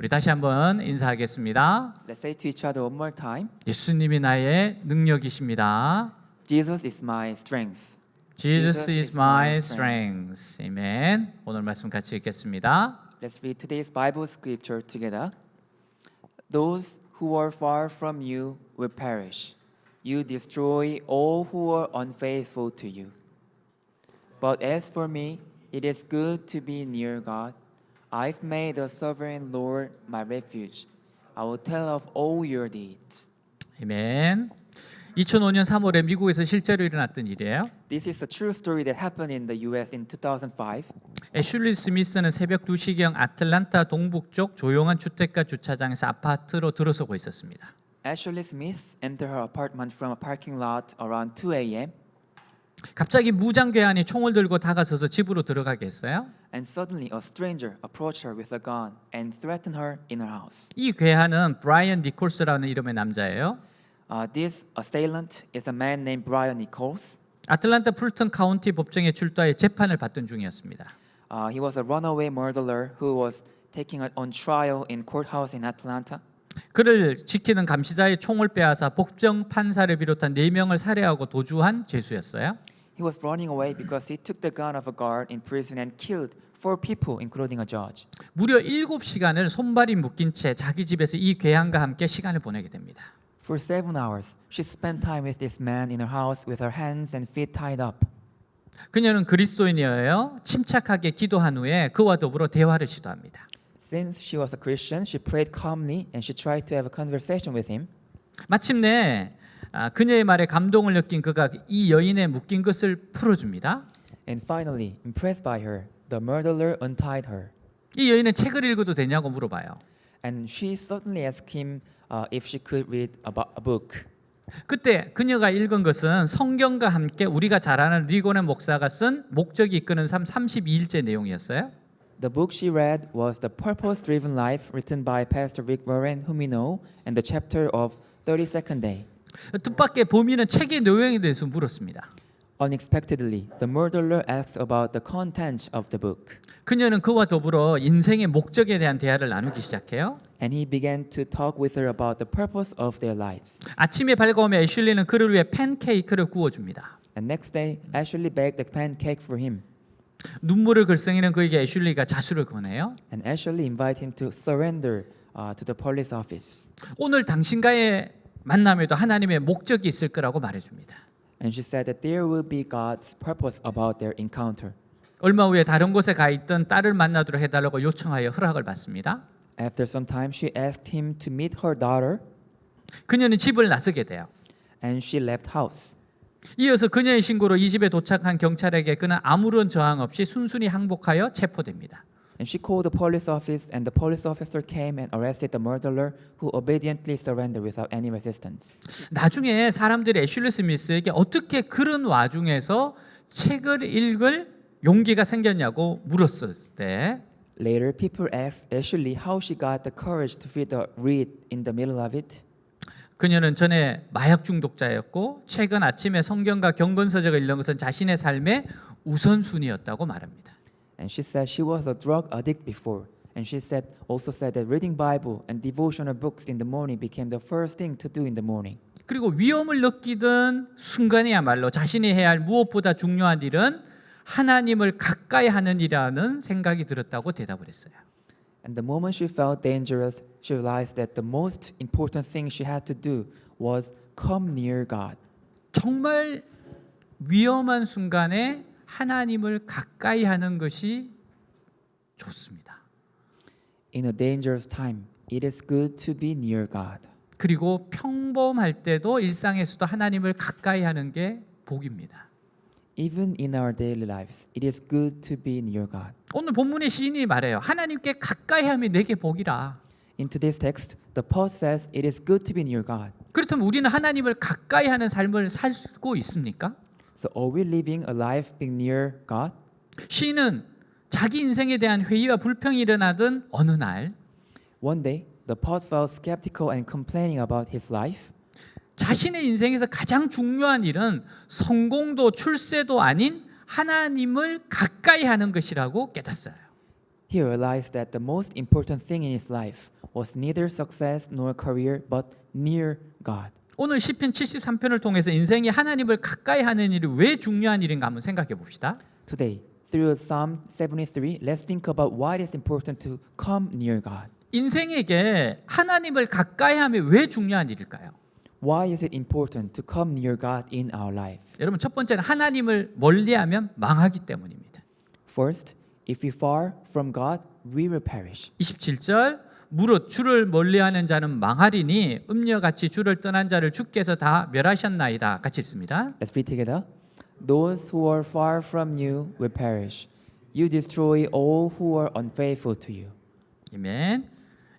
우리 다시 한번 인사하겠습니다. Let's say to each other one more time. 예수님이 나의 능력이십니다. Jesus is my strength. Jesus is my strength. 아멘. 오늘 말씀 같이 읽겠습니다. Let's read today's Bible scripture together. Those who are far from you will perish. You destroy all who are unfaithful to you. But as for me, it is good to be near God. I've made the sovereign Lord my refuge. I will tell of all your deeds. 아멘. 2005년 3월에 미국에서 실제로 일어났던 일이에요. This is a true story that happened in the US in 2005. 애슐리 스미스는 새벽 2시경 아틀란타 동북쪽 조용한 주택가 주차장에서 아파트로 들어서고 있었습니다. Ashley Smith entered her apartment from a parking lot around 2 a.m. 갑자기 무장괴한이 총을 들고 다가서서 집으로 들어가게 했어요. and suddenly a stranger approached her with a gun and threatened her in her house. 이 괴한은 브라이언 니콜스라는 이름의 남자예요. This assailant is a man named Brian Nichols. 아틀란타 풀턴 카운티 법정에 출두하여 재판을 받던 중이었습니다. He was a runaway murderer who was taking on trial in courthouse in Atlanta. 그를 지키는 감시자의 총을 빼앗아 법정 판사를 비롯한 4명을 살해하고 도주한 죄수였어요. He was running away because he took the gun of a guard in prison and killed 4 people, including a judge. 무려 7시간을 손발이 묶인 채 자기 집에서 이 괴한과 함께 시간을 보내게 됩니다. For 7 hours, she spent time with this man in her house with her hands and feet tied up. 그녀는 그리스도인이어요. 침착하게 기도한 후에 그와 더불어 대화를 시도합니다. Since she was a Christian, she prayed calmly and she tried to have a conversation with him. 마침내 그녀의 말에 감동을 느낀 그가 이 여인의 묶인 것을 풀어줍니다. And finally, impressed by her, the murderer untied her. 이 여인은 책을 읽어도 되냐고 물어봐요. And she suddenly asked him if she could read a book. 그때 그녀가 읽은 것은 성경과 함께 우리가 잘 아는 리고네 목사가 쓴 목적이 이끄는 삶 32일째 내용이었어요. The book she read was The Purpose-Driven Life, written by Pastor Rick Warren, whom we know, and the chapter of 32nd Day. 뜻밖의 범인은 책의 내용에 대해서 물었습니다. Unexpectedly, the murderer asked about the contents of the book. 그녀는 그와 더불어 인생의 목적에 대한 대화를 나누기 시작해요. And he began to talk with her about the purpose of their lives. 아침에 밝아오며 애슐리는 그를 위해 팬케이크를 구워줍니다. And next day, Ashley baked a pancake for him. 눈물을 글썽이는 그에게 애슐리가 자수를 권해요. And Ashley invited him to surrender to the police office. 오늘 당신과의 만남에도 하나님의 목적이 있을 거라고 말해줍니다. And she said that there will be God's purpose about their encounter. 얼마 후에 다른 곳에 가 있던 딸을 만나도록 해달라고 요청하여 허락을 받습니다. After some time, she asked him to meet her daughter, 그녀는 집을 나서게 돼요. and she left house. 이어서 그녀의 신고로 이 집에 도착한 경찰에게 그는 아무런 저항 없이 순순히 항복하여 체포됩니다. And she called the police office, and the police officer came and arrested the murderer, who obediently surrendered without any resistance. 나중에 사람들이 애슐리 스미스에게 어떻게 그런 와중에서 책을 읽을 용기가 생겼냐고 물었을 때 Later, people asked Ashley how she got the courage to read in the middle of it. 그녀는 전에 마약 중독자였고 최근 아침에 성경과 경건서적을 읽는 것은 자신의 삶의 우선순위였다고 말합니다. And she said she was a drug addict before. And she also said that reading Bible and devotional books in the morning became the first thing to do in the morning. 그리고 위험을 느끼던 순간이야말로 자신이 해야 할 무엇보다 중요한 일은 하나님을 가까이 하는 일이라는 생각이 들었다고 대답을 했어요. And the moment she felt dangerous, she realized that the most important thing she had to do was come near God. 정말 위험한 순간에 하나님을 가까이 하는 것이 좋습니다. In a dangerous time, it is good to be near God. 그리고 평범할 때도 일상에서도 하나님을 가까이 하는 게 복입니다. Even in our daily lives, it is good to be near God. 오늘 본문의 시인이 말해요. 하나님께 가까이 하면 내게 복이라. In today's text, the poet says it is good to be near God. 그렇다면 우리는 하나님을 가까이 하는 삶을 살고 있습니까? So are we living a life being near God? 시인은 자기 인생에 대한 회의와 불평이 일어나던 어느 날 One day, the poet felt skeptical and complaining about his life. 자신의 인생에서 가장 중요한 일은 성공도 출세도 아닌 하나님을 가까이 하는 것이라고 깨닫어요. he realized that the most important thing in his life was neither success nor career but near God. 오늘 시편 73편을 통해서 인생이 하나님을 가까이 하는 일이 왜 중요한 일인가 한번 생각해 봅시다. Today, through Psalm 73, let's think about why it is important to come near God. 인생에게 하나님을 가까이 하면 왜 중요한 일일까요? Why is it important to come near God in our life? 여러분 첫 번째는 하나님을 멀리하면 망하기 때문입니다. First, if we far from God, we will perish. 27절 무릇 주를 멀리하는 자는 망하리니 음녀같이 주를 떠난 자를 주께서 다 멸하셨나이다. 같이 읽습니다. Let's read together. Those who are far from you will perish. You destroy all who are unfaithful to you. 아멘.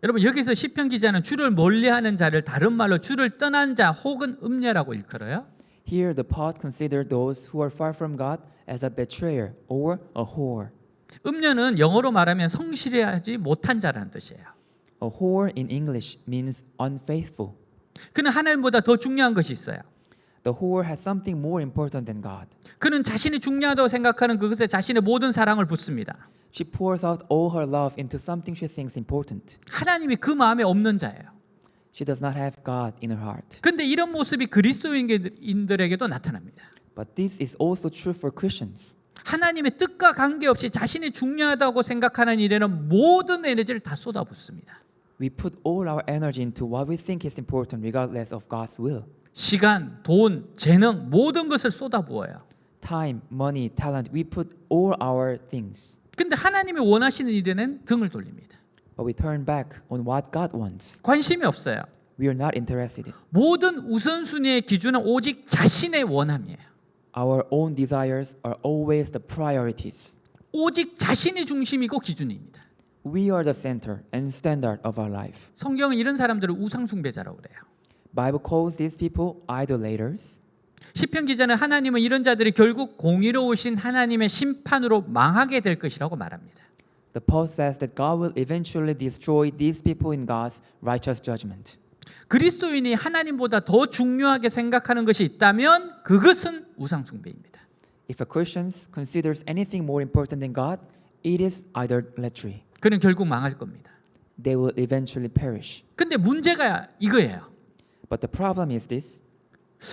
여러분 여기서 시편 기자는 주를 멀리하는 자를 다른 말로 주를 떠난 자 혹은 음녀라고 일컬어요. Here the poet considered those who are far from God as a betrayer or a whore. 음녀는 영어로 말하면 성실하지 못한 자라는 뜻이에요. A whore in English means unfaithful. 그는 하나님보다 더 중요한 것이 있어요. The whore has something more important than God. 그는 자신이 중요하다고 생각하는 그것에 자신의 모든 사랑을 붓습니다. She pours out all her love into something she thinks important. 하나님이 그 마음에 없는 자예요. She does not have God in her heart. 근데 이런 모습이 그리스도인들에게도 나타납니다. But this is also true for Christians. 하나님의 뜻과 관계없이 자신이 중요하다고 생각하는 일에는 모든 에너지를 다 쏟아붓습니다. We put all our energy into what we think is important regardless of God's will. 시간, 돈, 재능 모든 것을 쏟아부어요. Time, money, talent, we put all our things. 근데 하나님이 원하시는 일에는 등을 돌립니다. But we turn back on what God wants. 관심이 없어요. We are not interested. 모든 우선순위의 기준은 오직 자신의 원함이에요. Our own desires are always the priorities. 오직 자신이 중심이고 기준입니다. We are the center and standard of our life. 성경은 이런 사람들을 우상숭배자라고 그래요. Bible calls these people idolaters. 시편 기자는 하나님은 이런 자들이 결국 공의로우신 하나님의 심판으로 망하게 될 것이라고 말합니다. The poet says that God will eventually destroy these people in God's righteous judgment. 그리스도인이 하나님보다 더 중요하게 생각하는 것이 있다면 그것은 우상숭배입니다. If a Christian considers anything more important than God, it is idolatry. 그는 결국 망할 겁니다. They will eventually perish. 근데 문제가 이거예요. But the problem is this.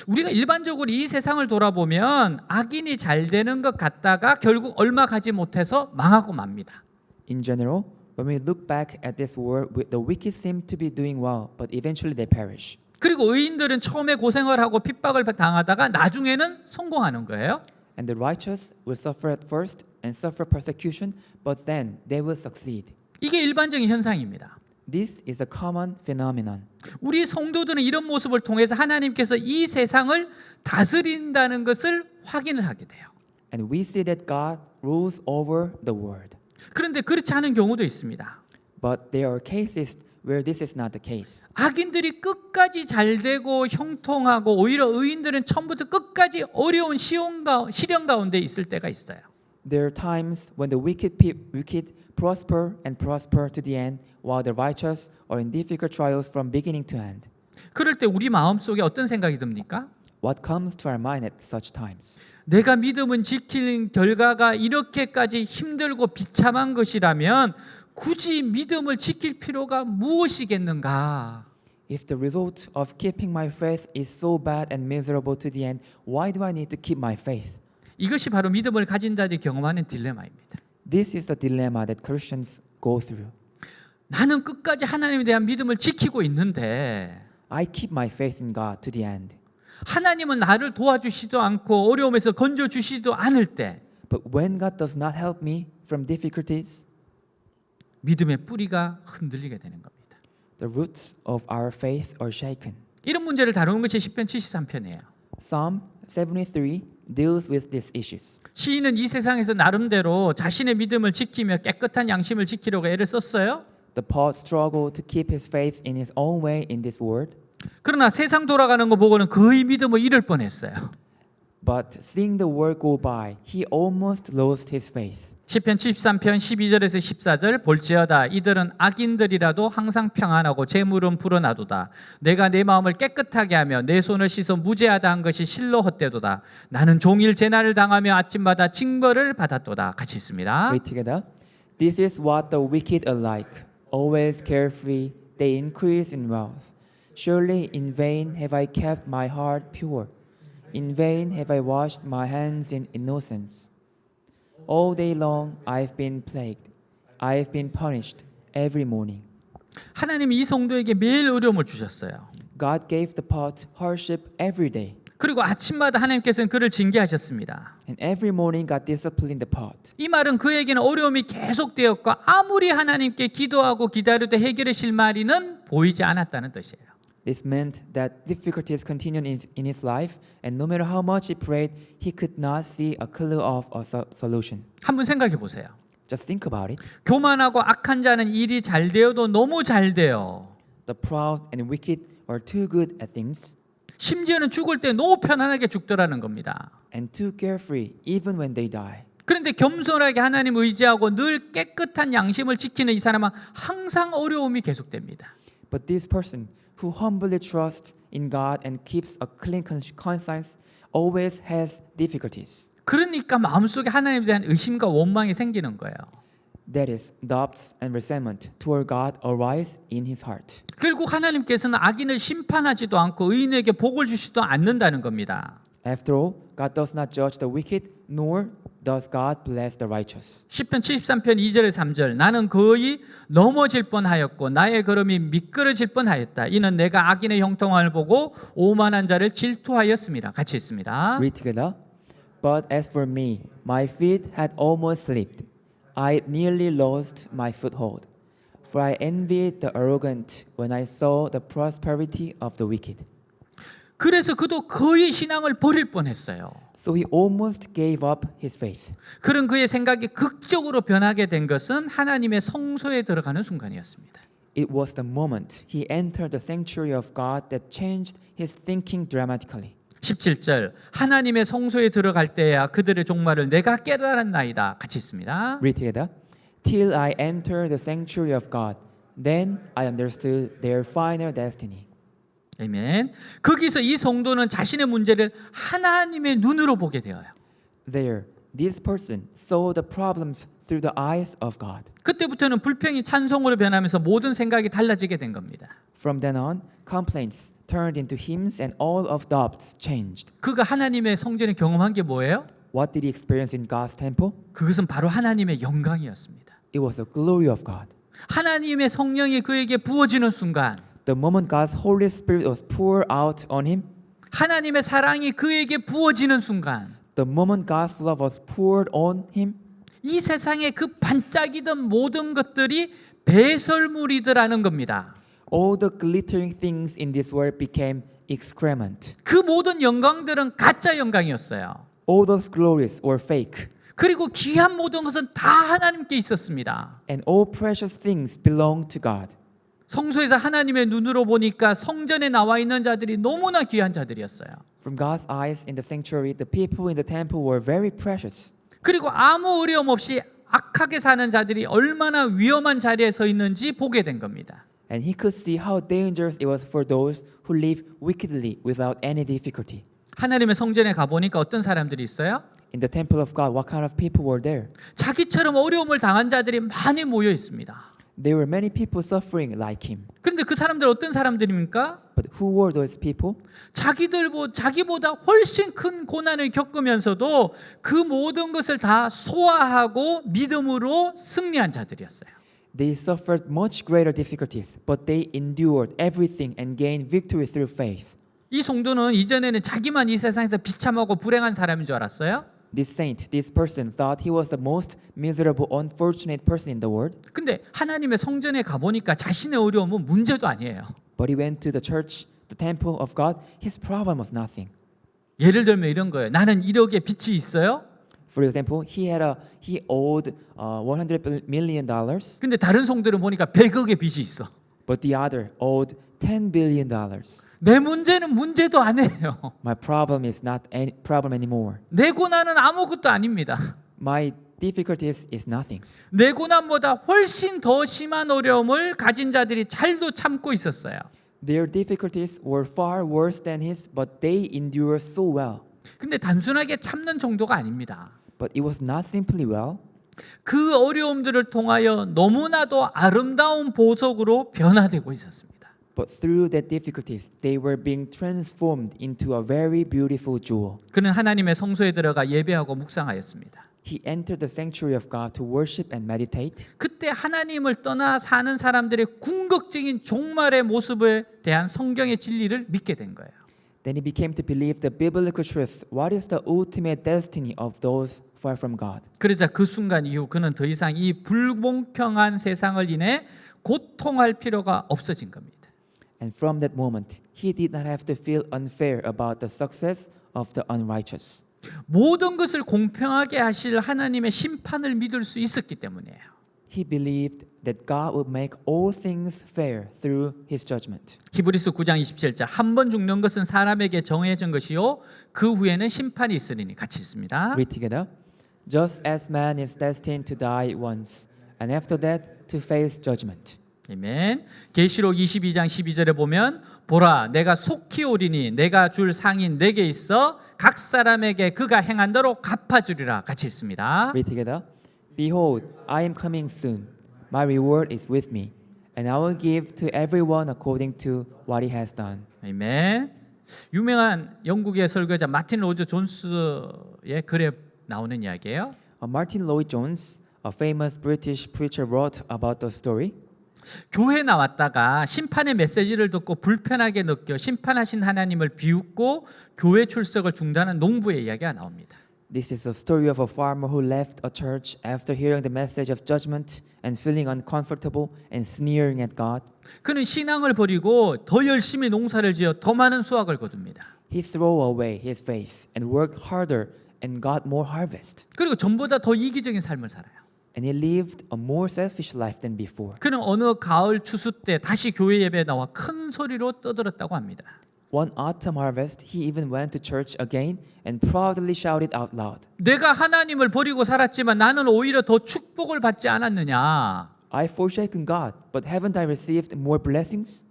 우리가 일반적으로 이 세상을 돌아보면 악인이 잘 되는 것 같다가 결국 얼마 가지 못해서 망하고 맙니다. In general, when we look back at this world, the wicked seem to be doing well, but eventually they perish. 그리고 의인들은 처음에 고생을 하고 핍박을 당하다가 나중에는 성공하는 거예요. And the righteous will suffer at first and suffer persecution, but then they will succeed. 이게 일반적인 현상입니다. This is a common phenomenon. 우리 성도들은 이런 모습을 통해서 하나님께서 이 세상을 다스린다는 것을 확인을 하게 돼요. And we see that God rules over the world. 그런데 그렇지 않은 경우도 있습니다. But there are cases where this is not the case. 악인들이 끝까지 잘 되고 형통하고 오히려 의인들은 처음부터 끝까지 어려운 시련 가운데 있을 때가 있어요. There are times when the wicked prosper and prosper to the end, while the righteous are in difficult trials from beginning to end. 그럴 때 우리 마음속에 어떤 생각이 듭니까? What comes to our mind at such times? 내가 믿음은 지키는 결과가 이렇게까지 힘들고 비참한 것이라면 굳이 믿음을 지킬 필요가 무엇이겠는가? If the result of keeping my faith is so bad and miserable to the end, why do I need to keep my faith? 이것이 바로 믿음을 가진 자들이 경험하는 딜레마입니다. This is the dilemma that Christians go through. 나는 끝까지 하나님에 대한 믿음을 지키고 있는데 I keep my faith in God to the end. 하나님은 나를 도와주시도 않고 어려움에서 건져주시도 않을 때 But when God does not help me from difficulties, 믿음의 뿌리가 흔들리게 되는 겁니다. the roots of our faith are shaken. 이런 문제를 다루는 것이 시편 73편이에요. Psalm 73 deals with these issues. 시인은 이 세상에서 나름대로 자신의 믿음을 지키며 깨끗한 양심을 지키려고 애를 썼어요. The poet struggled to keep his faith in his own way in this world. 그러나 세상 돌아가는 거 보고는 거의 믿음을 잃을 뻔했어요. But seeing the world go by, he almost lost his faith. 시편 73편 12절에서 14절 볼지어다 이들은 악인들이라도 항상 평안하고 재물은 불어나도다. 내가 내 마음을 깨끗하게 하며 내 손을 씻어 무죄하다 한 것이 실로 헛되도다. 나는 종일 재난을 당하며 아침마다 징벌을 받았도다. 같이 읽습니다. Read together. This is what the wicked are like, always carefree, they increase in wealth. Surely in vain have I kept my heart pure. In vain have I washed my hands in innocence. All day long I've been plagued. I've been punished every morning. 하나님이 이 성도에게 매일 어려움을 주셨어요. God gave the pot hardship every day. 그리고 아침마다 하나님께서는 그를 징계하셨습니다. And every morning God disciplined the pot. 이 말은 그에게는 어려움이 계속되었고 아무리 하나님께 기도하고 기다려도 해결의 실마리는 보이지 않았다는 뜻이에요. This meant that difficulties continued in his life, and no matter how much he prayed, he could not see a clue of a solution. 한번 생각해 보세요. Just think about it. 교만하고 악한 자는 일이 잘 되어도 너무 잘 돼요. The proud and wicked are too good at things 심지어는 죽을 때 너무 편안하게 죽더라는 겁니다. and too carefree even when they die. 그런데 겸손하게 하나님 의지하고 늘 깨끗한 양심을 지키는 이 사람은 항상 어려움이 계속됩니다. But this person who humbly trusts in God and keeps a clean conscience always has difficulties. 그러니까 마음속에 하나님에 대한 의심과 원망이 생기는 거예요. That is, doubts and resentment toward God arise in his heart. 결국 하나님께서는 악인을 심판하지도 않고 의인에게 복을 주시지도 않는다는 겁니다. After all, God does not judge the wicked, nor does God bless the righteous. 시편 73편 2절에 3절 나는 거의 넘어질 뻔하였고 나의 걸음이 미끄러질 뻔하였다. 이는 내가 악인의 형통함을 보고 오만한 자를 질투하였습니다. 같이 읽습니다. Read together. But as for me, my feet had almost slipped. I nearly lost my foothold. For I envied the arrogant when I saw the prosperity of the wicked. 그래서 그도 거의 신앙을 버릴 뻔했어요. So he almost gave up his faith. 그런 그의 생각이 극적으로 변하게 된 것은 하나님의 성소에 들어가는 순간이었습니다. It was the moment he entered the sanctuary of God that changed his thinking dramatically. 17절 하나님의 성소에 들어갈 때야 그들의 종말을 내가 깨달았나이다. 같이 있습니다. Read together. Till I entered the sanctuary of God, then I understood their final destiny. 아멘. 거기서 이 성도는 자신의 문제를 하나님의 눈으로 보게 되어요. There, this person saw the problems through the eyes of God. 그때부터는 불평이 찬송으로 변하면서 모든 생각이 달라지게 된 겁니다. From then on, complaints turned into hymns and all of doubts changed. 그가 하나님의 성전에 경험한 게 뭐예요? What did he experience in God's temple? 그것은 바로 하나님의 영광이었습니다. It was the glory of God. 하나님의 성령이 그에게 부어지는 순간 The moment God's Holy Spirit was poured out on him, 하나님의 사랑이 그에게 부어지는 순간 the moment God's love was poured on him, 이 세상에 그 반짝이던 모든 것들이 배설물이더라는 겁니다. all the glittering things in this world became excrement. 그 모든 영광들은 가짜 영광이었어요. All those glories were fake. 그리고 귀한 모든 것은 다 하나님께 있었습니다. And all precious things belong to God. 성소에서 하나님의 눈으로 보니까 성전에 나와 있는 자들이 너무나 귀한 자들이었어요. From God's eyes in the sanctuary, the people in the temple were very precious. 그리고 아무 어려움 없이 악하게 사는 자들이 얼마나 위험한 자리에 서 있는지 보게 된 겁니다. And he could see how dangerous it was for those who live wickedly without any difficulty. 하나님의 성전에 가보니까 어떤 사람들이 있어요? In the temple of God, what kind of people were there? 자기처럼 어려움을 당한 자들이 많이 모여 있습니다. There were many people suffering like him. 그런데 그 사람들 어떤 사람들입니까? But who were those people? 자기보다 훨씬 큰 고난을 겪으면서도 그 모든 것을 다 소화하고 믿음으로 승리한 자들이었어요. They suffered much greater difficulties, but they endured everything and gained victory through faith. 이 성도는 이전에는 자기만 이 세상에서 비참하고 불행한 사람인 줄 알았어요. This saint, this person thought he was the most miserable, unfortunate person in the world. 근데 하나님의 성전에 가보니까 자신의 어려움은 문제도 아니에요. But he went to the church, the temple of God. His problem was nothing. 예를 들면 이런 거예요. 나는 1억의 빚이 있어요. For example, he owed $100 million, 근데 다른 성들은 보니까 100억의 빚이 있어. but the other owed $10 billion. 내 문제는 문제도 아니에요. My problem is not any problem anymore. 내 고난은 아무것도 아닙니다. My difficulties is nothing. 내 고난보다 훨씬 더 심한 어려움을 가진 자들이 잘도 참고 있었어요. Their difficulties were far worse than his, but they endured so well. 근데 단순하게 참는 정도가 아닙니다. But it was not simply well. 그 어려움들을 통하여 너무나도 아름다운 보석으로 변화되고 있었습니다. But through their difficulties, they were being transformed into a very beautiful jewel. 그는 하나님의 성소에 들어가 예배하고 묵상하였습니다. He entered the sanctuary of God to worship and meditate. 그때 하나님을 떠나 사는 사람들의 궁극적인 종말의 모습에 대한 성경의 진리를 믿게 된 거예요. Then he became to believe the biblical truth. What is the ultimate destiny of those far from God? 그러자 그 순간 이후 그는 더 이상 이 불공평한 세상을 인해 고통할 필요가 없어진 겁니다. And from that moment, he did not have to feel unfair about the success of the unrighteous. 모든 것을 공평하게 하실 하나님의 심판을 믿을 수 있었기 때문이에요. He believed that God would make all things fair through his judgment. 히브리서 9장 27절 한 번 죽는 것은 사람에게 정해진 것이요 그 후에는 심판이 있으리니 같이 있습니다. Read together. Just as man is destined to die once, and after that to face judgment. 아멘. 계시록 22장 12절에 보면 보라 내가 속히 오리니 내가 줄 상이 내게 있어 각 사람에게 그가 행한 대로 갚아주리라 같이 읽습니다. Read together. Behold, I am coming soon. My reward is with me, and I will give to everyone according to what he has done. 아멘. 유명한 영국의 설교자 마틴 로즈 존스의 글에 나오는 이야기예요. Martin Lloyd-Jones, a famous British preacher, wrote about the story. 교회 나왔다가 심판의 메시지를 듣고 불편하게 느껴 심판하신 하나님을 비웃고 교회 출석을 중단한 농부의 이야기가 나옵니다. This is a story of a farmer who left a church after hearing the message of judgment and feeling uncomfortable and sneering at God. 그는 신앙을 버리고 더 열심히 농사를 지어 더 많은 수확을 거둡니다. He threw away his faith and worked harder and got more harvest. 그리고 전보다 더 이기적인 삶을 살아요. And he lived a more selfish life than before. 그는 어느 가을 추수 때 다시 교회 예배에 나와 큰 소리로 떠들었다고 합니다. One autumn harvest, he even went to church again and proudly shouted out loud, 내가 하나님을 버리고 살았지만 나는 오히려 더 축복을 받지 않았느냐. I've forsaken God, but haven't I received more blessings?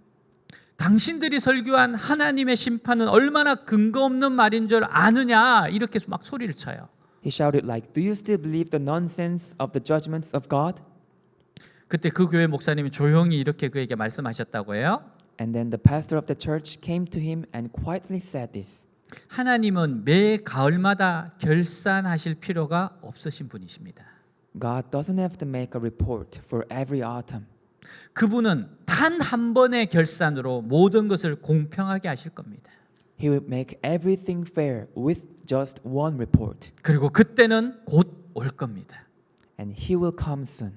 당신들이 설교한 하나님의 심판은 얼마나 근거 없는 말인 줄 아느냐. 이렇게 막 소리를 쳐요. He shouted like, do you still believe the nonsense of the judgments of God? 그때 그 교회 목사님이 조용히 이렇게 그에게 말씀하셨다고 해요. And then the pastor of the church came to him and quietly said this. 하나님은 매 가을마다 결산하실 필요가 없으신 분이십니다. God doesn't have to make a report for every autumn. 그분은 단 한 번의 결산으로 모든 것을 공평하게 하실 겁니다. He will make everything fair with just one report. 그리고 그때는 곧 올 겁니다. And he will come soon.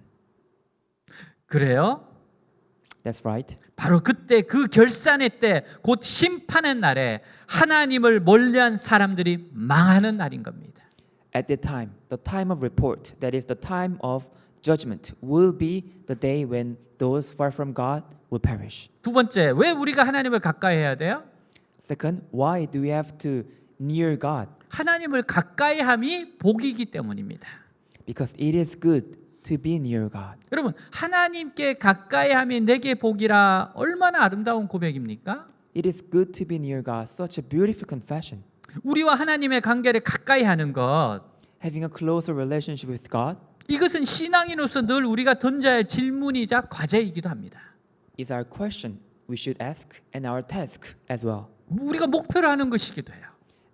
그래요? That's right. 바로 그때 그 결산의 때, 곧 심판의 날에 하나님을 멀리한 사람들이 망하는 날인 겁니다. At that time, the time of report, that is the time of judgment, will be the day when those far from God will perish. 두 번째, 왜 우리가 하나님을 가까이 해야 돼요? Second, why do we have to near God? 하나님을 가까이 함이 복이기 때문입니다. Because it is good to be near God. 여러분, 하나님께 가까이 함이 내게 복이라 얼마나 아름다운 고백입니까? It is good to be near God. Such a beautiful confession. 우리와 하나님의 관계를 가까이 하는 것, Having a closer relationship with God 이것은 신앙인으로서 늘 우리가 던져야 할 질문이자 과제이기도 합니다. is our question we should ask and our task as well. 우리가 목표로 하는 것이기도 해요.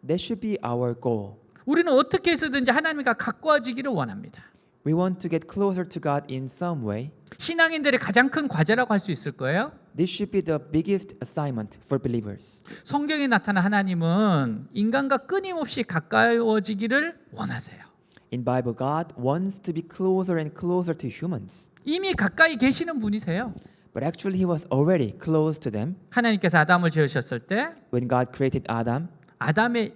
That should be our goal. 우리는 어떻게 해서든지 하나님과 가까워지기를 원합니다. We want to get closer to God in some way. 신앙인들의 가장 큰 과제라고 할 수 있을 거예요. This should be the biggest assignment for believers. 성경에 나타난 하나님은 인간과 끊임없이 가까워지기를 원하세요. In Bible, God wants to be closer and closer to humans. 이미 가까이 계시는 분이세요. But actually, He was already close to them. 하나님께서 아담을 지으셨을 때 When God created Adam, 아담의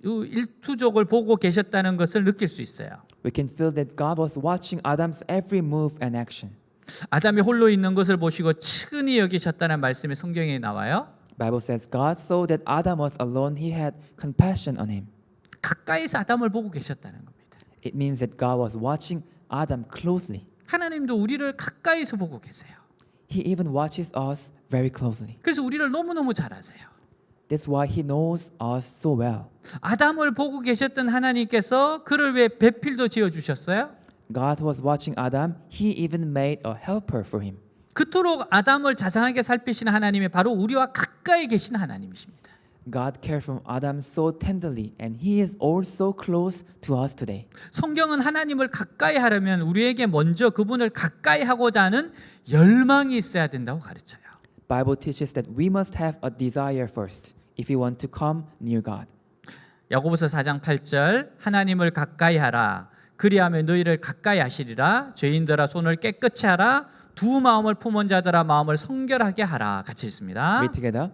일투족을 보고 계셨다는 것을 느낄 수 있어요. we can feel that God was watching Adam's every move and action. 아담이 홀로 있는 것을 보시고 측은히 여기셨다는 말씀이 성경에 나와요. Bible says God saw that Adam was alone. He had compassion on him. 가까이서 아담을 보고 계셨다는 겁니다. It means that God was watching Adam closely. 하나님도 우리를 가까이서 보고 계세요. He even watches us very closely. 그래서 우리를 너무너무 잘 아세요. That's why He knows us so well. 아담을 보고 계셨던 하나님께서 그를 위해 배필도 지어 주셨어요. God was watching Adam. He even made a helper for him. 그토록 아담을 자상하게 살피시는 하나님이 바로 우리와 가까이 계신 하나님이십니다. God cared for Adam so tenderly, and He is also close to us today. 성경은 하나님을 가까이 하려면 우리에게 먼저 그분을 가까이 하고자 하는 열망이 있어야 된다고 가르쳐요. Bible teaches that we must have a desire first if we want to come near God. 야고보서 4장 8절 하나님을 가까이 하라 그리하면 너희를 가까이 하시리라 죄인들아 손을 깨끗이 하라 두 마음을 품은 자들아 마음을 성결하게 하라 같이 읽습니다. Read together.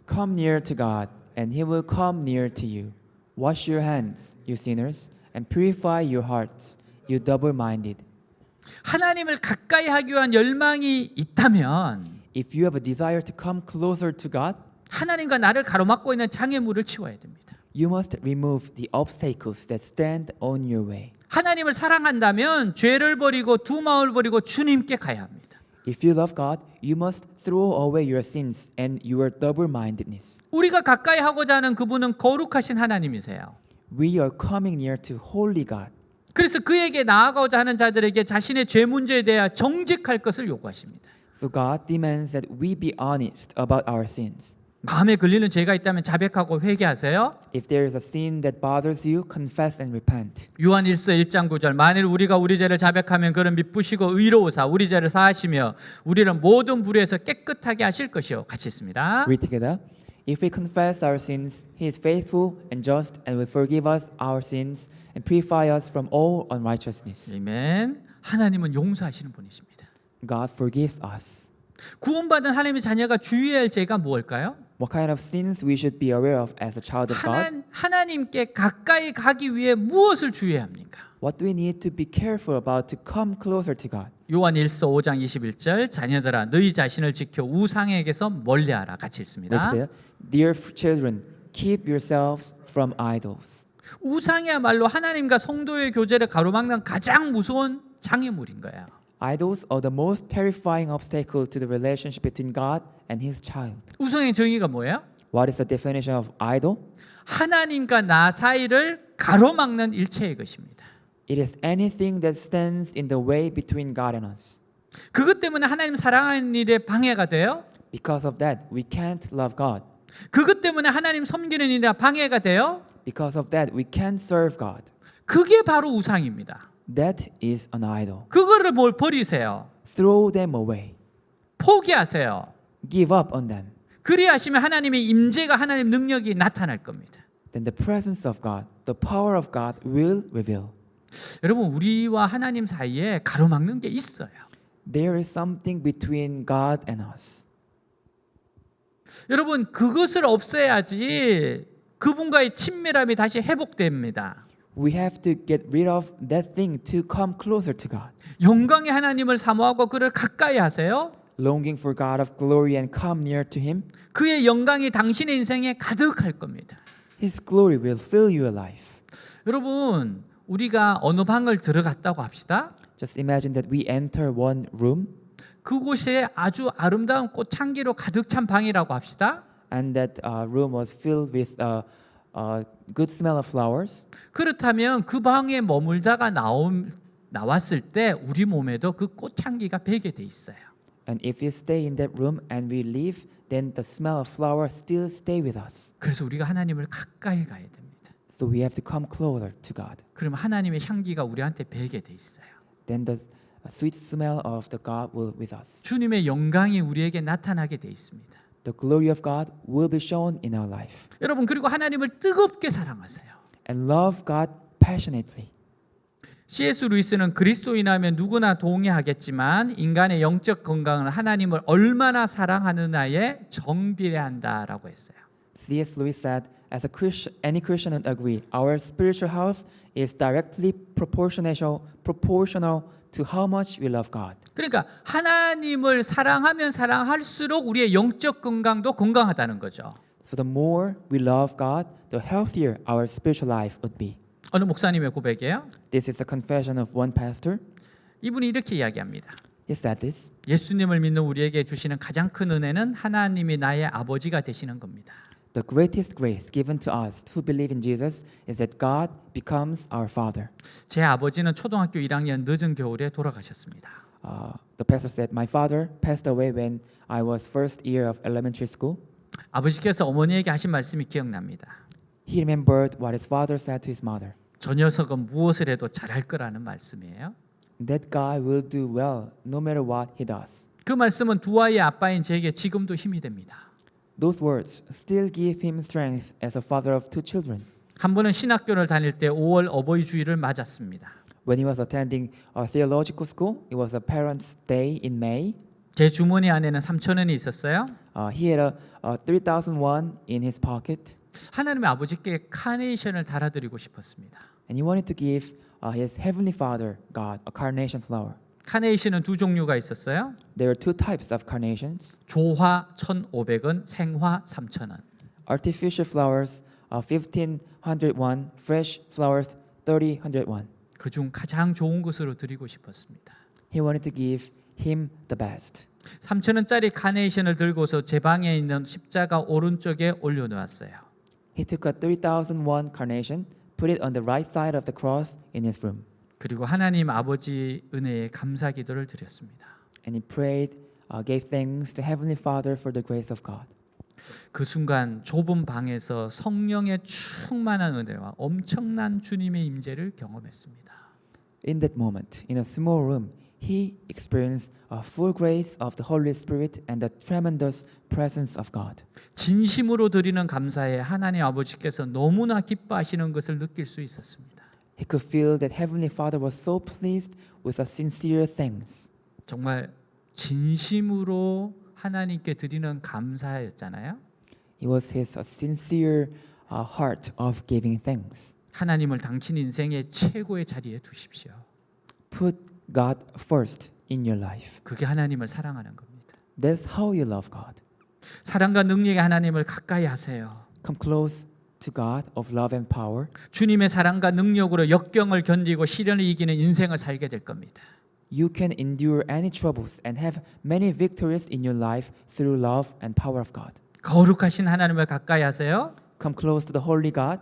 Come near to God, and He will come near to you. Wash your hands, you sinners, and purify your hearts, you double-minded. 하나님을 가까이 하기 위한 열망이 있다면 If you have a desire to come closer to God, 하나님과 나를 가로막고 있는 장애물을 치워야 됩니다. you must remove the obstacles that stand on your way. 하나님을 사랑한다면 죄를 버리고 두 마음을 버리고 주님께 가야 합니다. If you love God, you must throw away your sins and your double-mindedness. 우리가 가까이 하고자 하는 그분은 거룩하신 하나님이세요. We are coming near to holy God. 그래서 그에게 나아가고자 하는 자들에게 자신의 죄 문제에 대해 정직할 것을 요구하십니다. So God demands that we be honest about our sins. 마음에 걸리는 죄가 있다면 자백하고 회개하세요. If there is a sin that bothers you, confess and repent. 요한 1서 1장 9절 만일 우리가 우리 죄를 자백하면 그는 미쁘시고 의로우사 우리 죄를 사하시며 우리를 모든 불의에서 깨끗하게 하실 것이요. 같이 있습니다. Read together. If we confess our sins, He is faithful and just and will forgive us our sins and purify us from all unrighteousness. 아멘. 하나님은 용서하시는 분이십니다. God forgives us. 구원받은 하나님의 자녀가 주의해야 할 죄가 무엇일까요? What kind of sins we should be aware of as a child of God? 하나님께 가까이 가기 위해 무엇을 주의해야 합니까? What do we need to be careful about to come closer to God? 요한 1서 5장 21절 자녀들아 너희 자신을 지켜 우상에게서 멀리하라 같이 읽습니다. Dear children, keep yourselves from idols. 우상이야말로 하나님과 성도의 교제를 가로막는 가장 무서운 장애물인 거예요. Idols are the most terrifying obstacle to the relationship between God and His child. 우상의 정의가 뭐예요? What is the definition of idol? 하나님과 나 사이를 가로막는 일체의 것입니다. It is anything that stands in the way between God and us. 그것 때문에 하나님 사랑하는 일에 방해가 돼요. Because of that, we can't love God. 그것 때문에 하나님 섬기는 일에 방해가 돼요. Because of that, we can't serve God. 그게 바로 우상입니다. That is an idol. 그거를 뭘 버리세요. Throw them away. 포기하세요. Give up on them. 그리하시면 하나님의 임재가 하나님 능력이 나타날 겁니다. Then the presence of God, the power of God will reveal. 여러분 우리와 하나님 사이에 가로막는 게 있어요. There is something between God and us. 여러분 그것을 없애야지 그분과의 친밀함이 다시 회복됩니다. We have to get rid of that thing to come closer to God. 영광의 하나님을 사모하고 그를 가까이 하세요. Longing for God of glory and come near to Him. 그의 영광이 당신의 인생에 가득할 겁니다. His glory will fill your life. 여러분 우리가 어느 방을 들어갔다고 합시다. Just imagine that we enter one room 그곳에 아주 아름다운 꽃향기로 가득 찬 방이라고 합시다. and that room was filled with good smell of flowers. 그렇다면 그 방에 머물다가 나왔을 때 우리 몸에도 그 꽃향기가 배게 돼 있어요. And if we stay in that room and we leave, then the smell of flowers still stay with us. 그래서 우리가 하나님을 가까이 가야 됩니다. So we have to come closer to God. 그러면 하나님의 향기가 우리한테 배게 돼 있어요. Then the sweet smell of the God will with us. 주님의 영광이 우리에게 나타나게 돼 있습니다. The glory of God will be shown in our life. 여러분 그리고 하나님을 뜨겁게 사랑하세요. And love God passionately. C.S. 루이스는 그리스도인이라면 누구나 동의하겠지만 인간의 영적 건강은 하나님을 얼마나 사랑하느냐에 정비례한다라고 했어요. C.S. Lewis said, as a Christian, any Christian would agree, our spiritual health is directly proportional to how much we love God. 그러니까 하나님을 사랑하면 사랑할수록 우리의 영적 건강도 건강하다는 거죠. So the more we love God, the healthier our spiritual life would be. 어느 목사님의 고백이에요. This is a confession of one pastor. 이분이 이렇게 이야기합니다. He said this. 예수님을 믿는 우리에게 주시는 가장 큰 은혜는 하나님이 나의 아버지가 되시는 겁니다. The greatest grace given to us who believe in Jesus is that God becomes our Father. 제 아버지는 초등학교 1학년 늦은 겨울에 돌아가셨습니다. The pastor said, my father passed away when I was first year of elementary school. 아버지께서 어머니에게 하신 말씀이 기억납니다. He remembered what his father said to his mother. 저 녀석은 무엇을 해도 잘할 거라는 말씀이에요. That guy will do well no matter what he does. 그 말씀은 두 아이의 아빠인 저에게 지금도 힘이 됩니다. Those words still give him strength as a father of two children. 한 번은 신학교를 다닐 때 5월 어버이 주일을 맞았습니다. When he was attending a theological school, it was a parents' day in May. 제 주머니 안에는 3,000원이 있었어요. He had a 3,000 won in his pocket, 하나님의 아버지께 카네이션을 달아드리고 싶었습니다. and he wanted to give his heavenly Father, God, a carnation flower. 카네이션은 두 종류가 있었어요. There are two types of carnations: 조화 1,500원, 생화 3,000원. artificial flowers, 1,500 won; fresh flowers, 3,000 won. 그중 가장 좋은 것으로 드리고 싶었습니다. He wanted to give him the best. 3,000원짜리 카네이션을 들고서 제 방에 있는 십자가 오른쪽에 올려놓았어요. He took a 3,000 won carnation, put it on the right side of the cross in his room, 그리고 하나님 아버지 은혜에 감사 기도를 드렸습니다. and he prayed, gave thanks to Heavenly Father for the grace of God. 그 순간 좁은 방에서 성령의 충만한 은혜와 엄청난 주님의 임재를 경험했습니다. In that moment, in a small room, he experienced a full grace of the Holy Spirit and the tremendous presence of God. 진심으로 드리는 감사에 하나님 아버지께서 너무나 기뻐하시는 것을 느낄 수 있었습니다. He could feel that Heavenly Father was so pleased with a sincere thanks. 정말 진심으로 하나님께 드리는 감사였잖아요. It was his sincere heart of giving thanks. 하나님을 당신 인생의 최고의 자리에 두십시오. Put God first in your life. 그게 하나님을 사랑하는 겁니다. That's how you love God. 사랑과 능력의 하나님을 가까이 하세요. Come close to God of love and power. 주님의 사랑과 능력으로 역경을 견디고 시련을 이기는 인생을 살게 될 겁니다. You can endure any troubles and have many victories in your life through love and power of God. 거룩하신 하나님을 가까이 하세요. Come close to the holy God.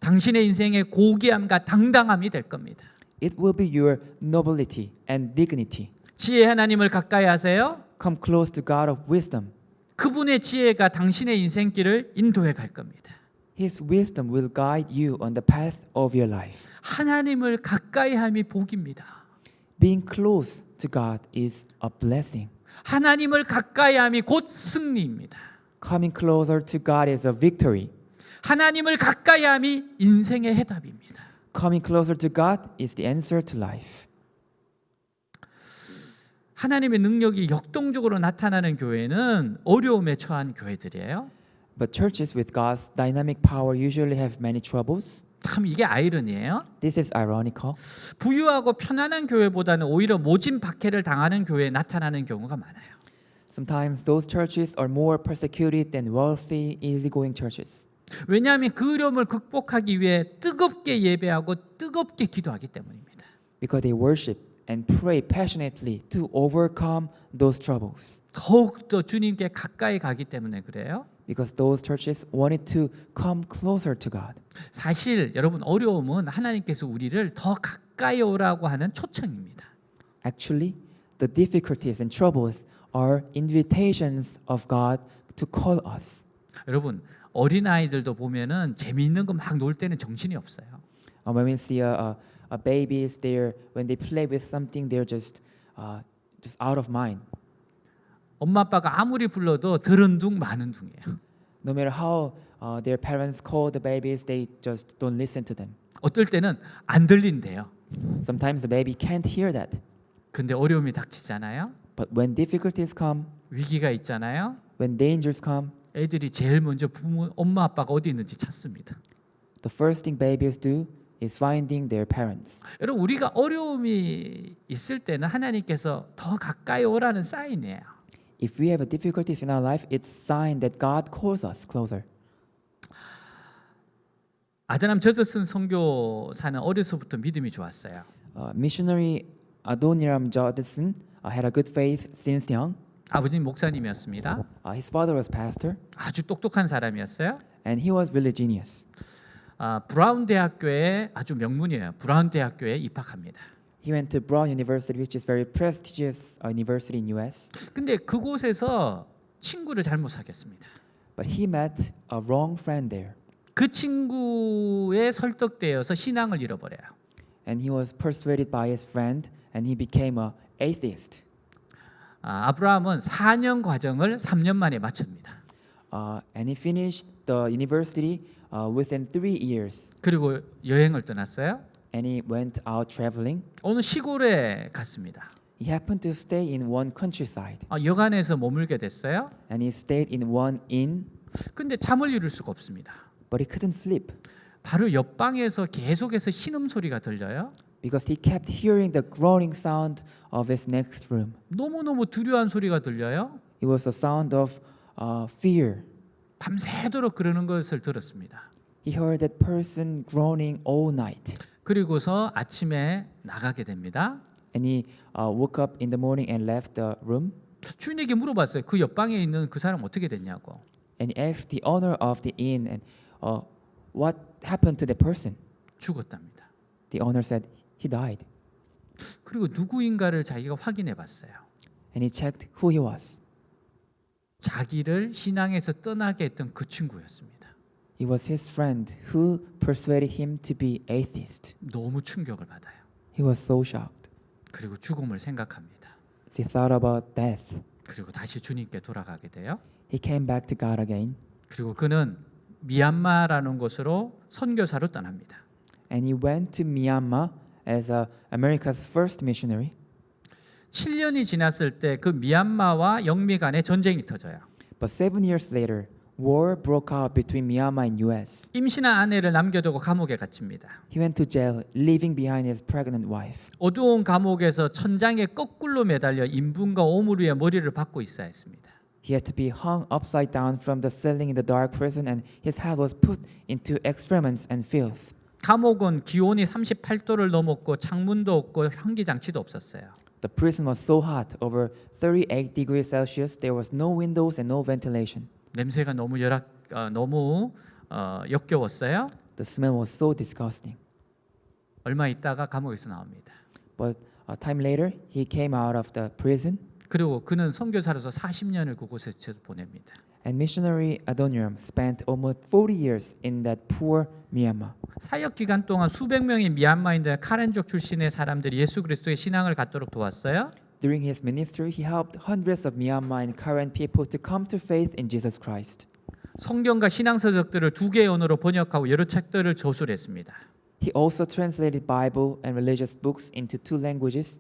당신의 인생의 고귀함과 당당함이 될 겁니다. It will be your nobility and dignity. 지혜 하나님을 가까이 하세요. Come close to God of wisdom. 그분의 지혜가 당신의 인생길을 인도해 갈 겁니다. His wisdom will guide you on the path of your life. 하나님을 가까이 함이 복입니다. Being close to God is a blessing. 하나님을 가까이 함이 곧 승리입니다. Coming closer to God is a victory. 하나님을 가까이 함이 인생의 해답입니다. Coming closer to God is the answer to life. 하나님의 능력이 역동적으로 나타나는 교회는 어려움에 처한 교회들이에요. But churches with God's dynamic power usually have many troubles. 참 이게 아이러니예요. This is ironical. 부유하고 편안한 교회보다는 오히려 모진 박해를 당하는 교회에 나타나는 경우가 많아요. Sometimes those churches are more persecuted than wealthy, easygoing churches. 왜냐하면 그 어려움을 극복하기 위해 뜨겁게 예배하고 뜨겁게 기도하기 때문입니다. Because they worship and pray passionately to overcome those troubles. 더욱더 주님께 가까이 가기 때문에 그래요. Because those churches wanted to come closer to God. 사실 여러분 어려움은 하나님께서 우리를 더 가까이 오라고 하는 초청입니다. Actually, the difficulties and troubles are invitations of God to call us. 여러분 어린 아이들도 보면은 재미있는 거 막 놀 때는 정신이 없어요. When we see a babies there, when they play with something, they're just out of mind. 엄마 아빠가 아무리 불러도 들은 둥 마는 둥이에요. No matter how their parents call the babies, they just don't listen to them. 어떨 때는 안 들린대요. Sometimes the baby can't hear that. 근데 어려움이 닥치잖아요. But when difficulties come, 위기가 있잖아요. when dangers come, 애들이 제일 먼저 부모, 엄마 아빠가 어디 있는지 찾습니다. the first thing babies do is finding their parents. 여러분 우리가 어려움이 있을 때는 하나님께서 더 가까이 오라는 사인이에요. If we have difficulties in our life, it's a sign that God calls us closer. 아드남 저저슨 선교사는 어려서부터 믿음이 좋았어요. Missionary Adoniram Judson had a good faith since young. 아버님 목사님이었습니다. His father was pastor, 아주 똑똑한 사람이었어요. and he was really genius. 브라운 대학교에 아주 명문이에요. 브라운 대학교에 입학합니다. He went to Brown University, which is very prestigious university in U.S. 근데 그곳에서 친구를 잘못 사귀었습니다. But he met a wrong friend there, 그 친구에 설득되어서 신앙을 잃어버려요. and he was persuaded by his friend, and he became a atheist. 아브라함은 4년 과정을 3년 만에 마칩니다. And he finished the university within 3 years, 그리고 여행을 떠났어요. and he went out traveling. 어느 시골에 갔습니다. He happened to stay in one countryside, 여관에서 머물게 됐어요. and he stayed in one inn, 근데 잠을 이룰 수가 없습니다. but he couldn't sleep 바로 옆방에서 계속해서 신음 소리가 들려요. because he kept hearing the groaning sound of his next room. 너무너무 두려운 소리가 들려요. It was the sound of fear. 밤새도록 그러는 것을 들었습니다. He heard that person groaning all night, 그리고서 아침에 나가게 됩니다. and he woke up in the morning and left the room, 주인에게 물어봤어요. 그 옆방에 있는 그 사람 어떻게 됐냐고. and he asked the owner of the inn, and what happened to the person? 죽었답니다. The owner said he died, 그리고 누구인가를 자기가 확인해 봤어요. and he checked who he was. 자기를 신앙에서 떠나게 했던 그 친구였습니다. It was his friend who persuaded him to be atheist. 너무 충격을 받아요. He was so shocked. 그리고 죽음을 생각합니다. He thought about death. 그리고 다시 주님께 돌아가게 돼요. He came back to God again, 그리고 그는 미얀마라는 곳으로 선교사로 떠납니다. and he went to Myanmar as America's first missionary. 7년이 지났을 때 그 미얀마와 영미 간에 전쟁이 터져요. But 7 years later, war broke out between Myanmar and U.S. 임신한 아내를 남겨두고 감옥에 갇힙니다. He went to jail, leaving behind his pregnant wife. 어두운 감옥에서 천장에 거꾸로 매달려 인분과 오물 위에 머리를 박고 있어야 했습니다. He had to be hung upside down from the ceiling in the dark prison, and his head was put into excrements and filth. 감옥은 기온이 38도를 넘었고 창문도 없고 환기 장치도 없었어요. The prison was so hot, over 38 degrees Celsius. There was no windows and no ventilation. 냄새가 너무 역겨웠어요. The smell was so disgusting. 얼마 있다가 감옥에서 나옵니다. But a time later, he came out of the prison, 그리고 그는 선교사로서 40년을 그곳에서 보냅니다. and missionary Adoniram spent almost 40 years in that poor Myanmar. 사역 기간 동안 수백 명의 미얀마인들 카렌족 출신의 사람들이 예수 그리스도의 신앙을 갖도록 도왔어요. During his ministry, he helped hundreds of Myanmar and Karen people to come to faith in Jesus Christ. 성경과 신앙 서적들을 2개의 언어로 번역하고 여러 책들을 저술했습니다. He also translated Bible and religious books into 2 languages.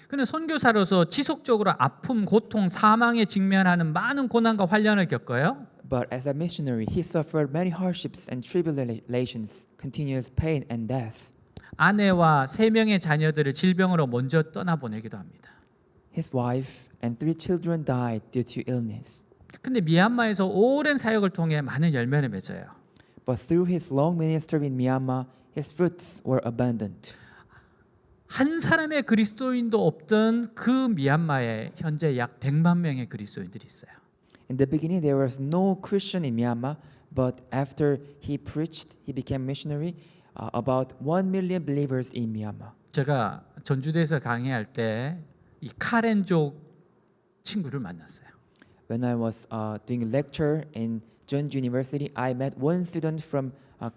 그는 선교사로서 지속적으로 아픔, 고통, 사망에 직면하는 많은 고난과 환난을 겪어요. But as a missionary, he suffered many hardships and tribulations, continuous pain and death. 아내와 3명의 자녀들을 질병으로 먼저 떠나보내기도 합니다. His wife and 3 children died due to illness. 근데 미얀마에서 오랜 사역을 통해 많은 열매를 맺어요. But through his long ministry in Myanmar, his fruits were abundant. 한 사람의 그리스도인도 없던 그 미얀마에 현재 약 100만 명의 그리스도인들이 있어요. In the beginning, there was no Christian in Myanmar, but after he preached, he became missionary. About 1 million believers in Myanmar. 제가 전주대에서 강의할 때 이 카렌족 친구를 만났어요. When I was doing a lecture in Jeonju University, I met one student from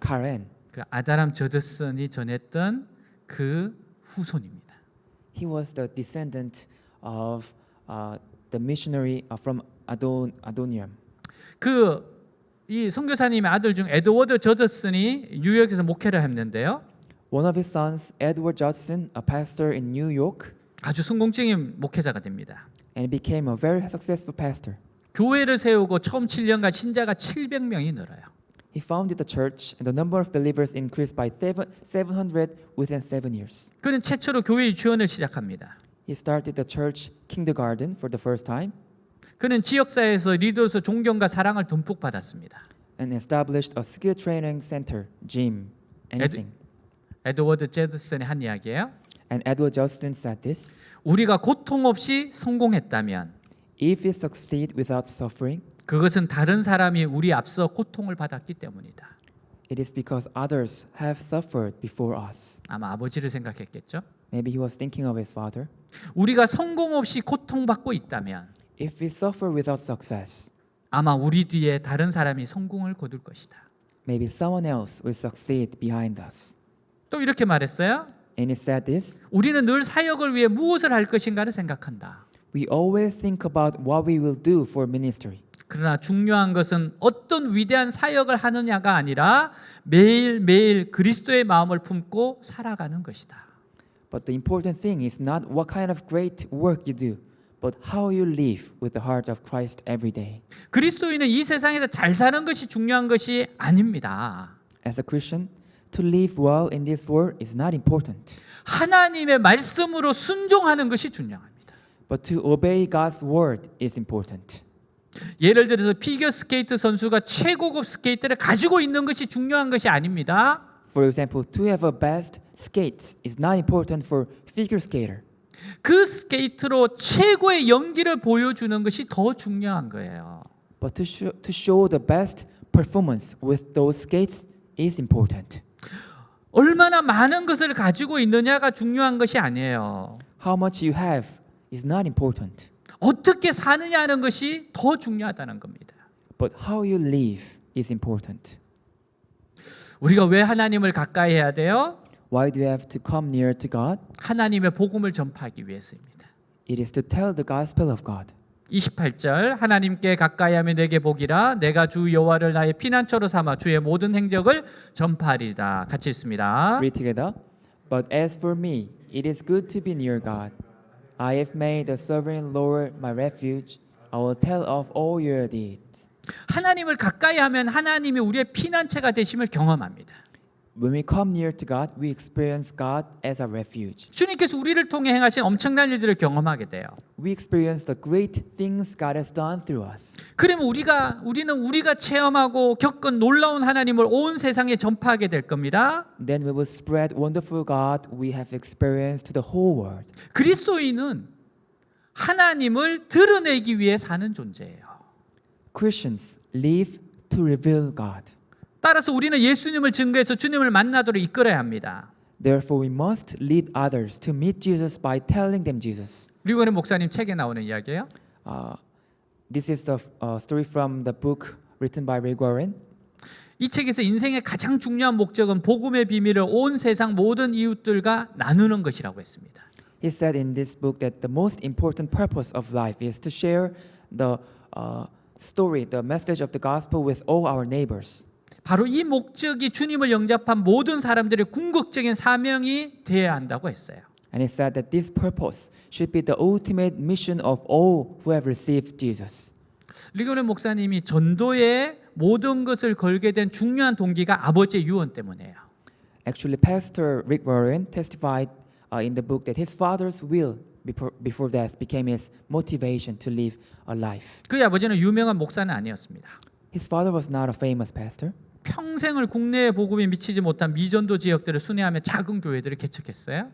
Karen. 그 아다람 저드슨이 전했던 그 후손입니다. He was the descendant of the missionary from Adoniram. 이 선교사님의 아들 중 에드워드 저드슨이 뉴욕에서 목회를 했는데요. One of his sons, Edward Judson, a pastor in New York, 아주 성공적인 목회자가 됩니다. and became a very successful pastor. 교회를 세우고 처음 7년간 신자가 700명이 늘어요. He founded the church, and the number of believers increased by 700 within 7 years. 그는 최초로 교회 유치원을 시작합니다. He started the church kindergarten for the first time, 그는 지역사회에서 리더로서 존경과 사랑을 듬뿍 받았습니다. and established a skill training center, gym, anything. 에드워드 제드슨의 한 이야기예요. And Edward Justin said this: 우리가 고통 없이 성공했다면 If we succeed without suffering, 그것은 다른 사람이 우리 앞서 고통을 받았기 때문이다. it is because others have suffered before us. 아마 아버지를 생각했겠죠. Maybe he was thinking of his father. 우리가 성공 없이 고통받고 있다면 If we suffer without success, 아마 우리 뒤에 다른 사람이 성공을 거둘 것이다. maybe someone else will succeed behind us. 또 이렇게 말했어요. And he said this, 우리는 늘 사역을 위해 무엇을 할 것인가를 생각한다. we always think about what we will do for ministry. 그러나 중요한 것은 어떤 위대한 사역을 하느냐가 아니라 매일매일 그리스도의 마음을 품고 살아가는 것이다. But the important thing is not what kind of great work you do, but how you live with the heart of Christ every day. 그리스도인은 이 세상에서 잘 사는 것이 중요한 것이 아닙니다. As a Christian, to live well in this world is not important, 하나님의 말씀으로 순종하는 것이 중요합니다. but to obey God's word is important. 예를 들어서 피겨 스케이트 선수가 최고급 스케이트를 가지고 있는 것이 중요한 것이 아닙니다. For example, to have a best skates is not important for figure skater, 그 스케이트로 최고의 연기를 보여주는 것이 더 중요한 거예요. but to show the best performance with those skates is important. 얼마나 많은 것을 가지고 있느냐가 중요한 것이 아니에요. How much you have is not important, 어떻게 사느냐는 것이 더 중요하다는 겁니다. but how you live is important. 우리가 왜 하나님을 가까이 해야 돼요? Why do you have to come near to God? 하나님의 복음을 전파하기 위해서입니다. It is to tell the gospel of God. 28절 하나님께 가까이하며 내게 복이라 내가 주 여호와를 나의 피난처로 삼아 주의 모든 행적을 전파하리이다. 같이 읽습니다. Read together. But as for me, it is good to be near God. I have made the sovereign Lord my refuge. I will tell of all your deeds. 하나님을 가까이 하면 하나님이 우리의 피난처가 되심을 경험합니다. When we come near to God, we experience God as a refuge. 주님께서 우리를 통해 행하신 엄청난 일들을 경험하게 돼요. We experience the great things God has done through us. 그러면 우리는 우리가 체험하고 겪은 놀라운 하나님을 온 세상에 전파하게 될 겁니다. Then we will spread wonderful God we have experienced to the whole world. 그리스도인은 하나님을 드러내기 위해 사는 존재예요. Christians live to reveal God. 따라서 우리는 예수님을 증거해서 주님을 만나도록 이끌어야 합니다. Therefore, we must lead others to meet Jesus by telling them Jesus. 리고네 목사님 책에 나오는 이야기예요. This is the story from the book written by Rick Warren. 이 책에서 인생의 가장 중요한 목적은 복음의 비밀을 온 세상 모든 이웃들과 나누는 것이라고 했습니다. He said in this book that the most important purpose of life is to share the story, the message of the gospel with all our neighbors. 바로 이 목적이 주님을 영접한 모든 사람들의 궁극적인 사명이 되어야 한다고 했어요. And he said that this purpose should be the ultimate mission of all who have received Jesus. 리고네 목사님이 전도에 모든 것을 걸게 된 중요한 동기가 아버지의 유언 때문이에요. Actually, Pastor Rick Warren testified in the book that his father's will before death became his motivation to live a life. 그의 아버지는 유명한 목사는 아니었습니다. His father was not a famous pastor. 평생을 국내에 복음이 미치지 못한 미전도 지역들을 순회하며 작은 교회들을 개척했어요.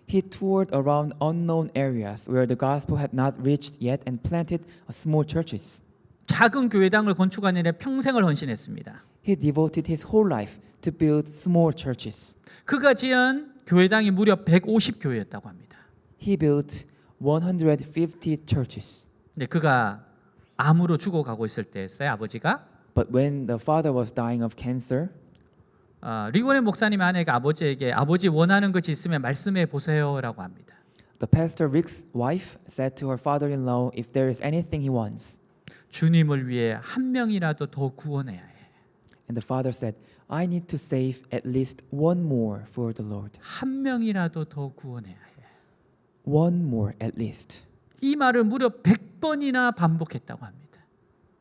He toured around unknown areas where the gospel had not reached yet and planted small churches. 작은 교회당을 건축하는 일에 평생을 헌신했습니다. He devoted his whole life to build small churches. 그가 지은 교회당이 무려 150교회였다고 합니다. He built 150 churches. 근데 그가 암으로 죽어가고 있을 때였어요. 아버지가. But when the father was dying of cancer, 리고네 목사님 아내가 아버지에게 아버지 원하는 것이 있으면 말씀해 보세요라고 합니다. the pastor Rick's wife said to her father-in-law, if there is anything he wants, 주님을 위해 한 명이라도 더 구원해야 해. and the father said, I need to save at least one more for the Lord. 한 명이라도 더 구원해야 해. One more at least. 이 말을 무려 100번이나 반복했다고 합니다.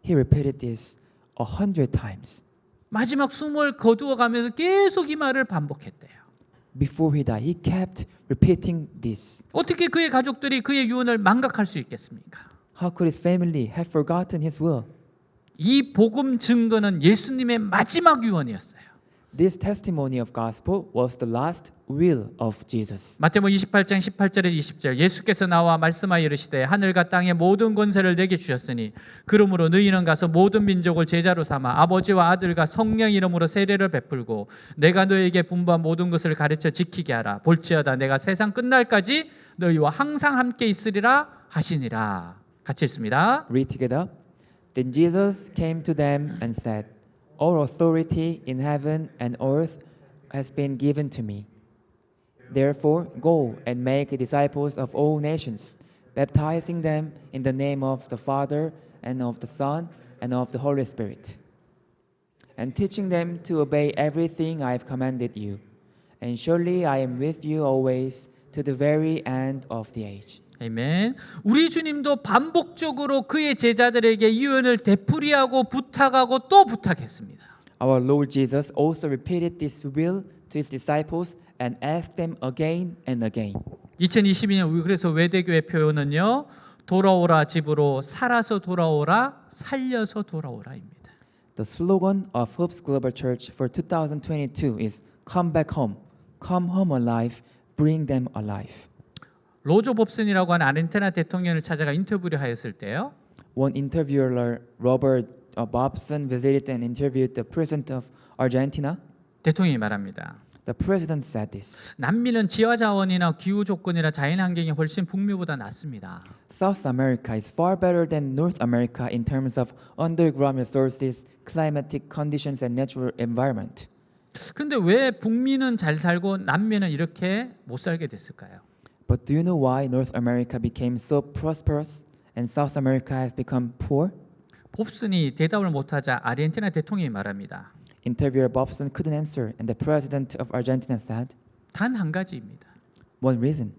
He repeated this 100 times. 마지막 숨을 거두어가면서 계속 이 말을 반복했대요. Before he died, he kept repeating this. 어떻게 그의 가족들이 그의 유언을 망각할 수 있겠습니까? How could his family have forgotten his will? 이 복음 증거는 예수님의 마지막 유언이었어요. This testimony of gospel was the last will of Jesus. 마태복음 28장 18절에서 20절 예수께서 나와 말씀하여 이르시되 하늘과 땅의 모든 권세를 내게 주셨으니 그러므로 너희는 가서 모든 민족을 제자로 삼아 아버지와 아들과 성령 이름으로 세례를 베풀고 내가 너희에게 분부한 모든 것을 가르쳐 지키게 하라. 볼지어다 내가 세상 끝날까지 너희와 항상 함께 있으리라 하시니라. 같이 읽습니다. Read together. Then Jesus came to them and said, All authority in heaven and earth has been given to me. Therefore, go and make disciples of all nations, baptizing them in the name of the Father and of the Son and of the Holy Spirit, and teaching them to obey everything I have commanded you. And surely I am with you always to the very end of the age. 아멘. 우리 주님도 반복적으로 그의 제자들에게 유언을 되풀이하고 부탁하고 또 부탁했습니다. Our Lord Jesus also repeated this will to his disciples and asked them again and again. 2022년 그래서 외대교회 표현은요. 돌아오라 집으로 살아서 돌아오라 살려서 돌아오라입니다. The slogan of Hope's Global Church for 2022 is Come back home, come home alive, bring them alive. 로저 법슨이라고 하는 아르헨티나 대통령을 찾아가 인터뷰를 하였을 때요. One interviewer, Robert Bobson, visited and interviewed the president of Argentina. 대통령이 말합니다. The president said this. 남미는 지하 자원이나 기후 조건이나 자연 환경이 훨씬 북미보다 낫습니다. South America is far better than North America in terms of underground resources, climatic conditions, and natural environment. 근데 왜 북미는 잘 살고 남미는 이렇게 못 살게 됐을까요? But do you know why North America became so prosperous and South America has become poor? 법슨이 대답을 못하자 아르헨티나 대통령이 말합니다. Interviewer Bobson couldn't answer, and the president of Argentina said, 단 한 가지입니다. one reason.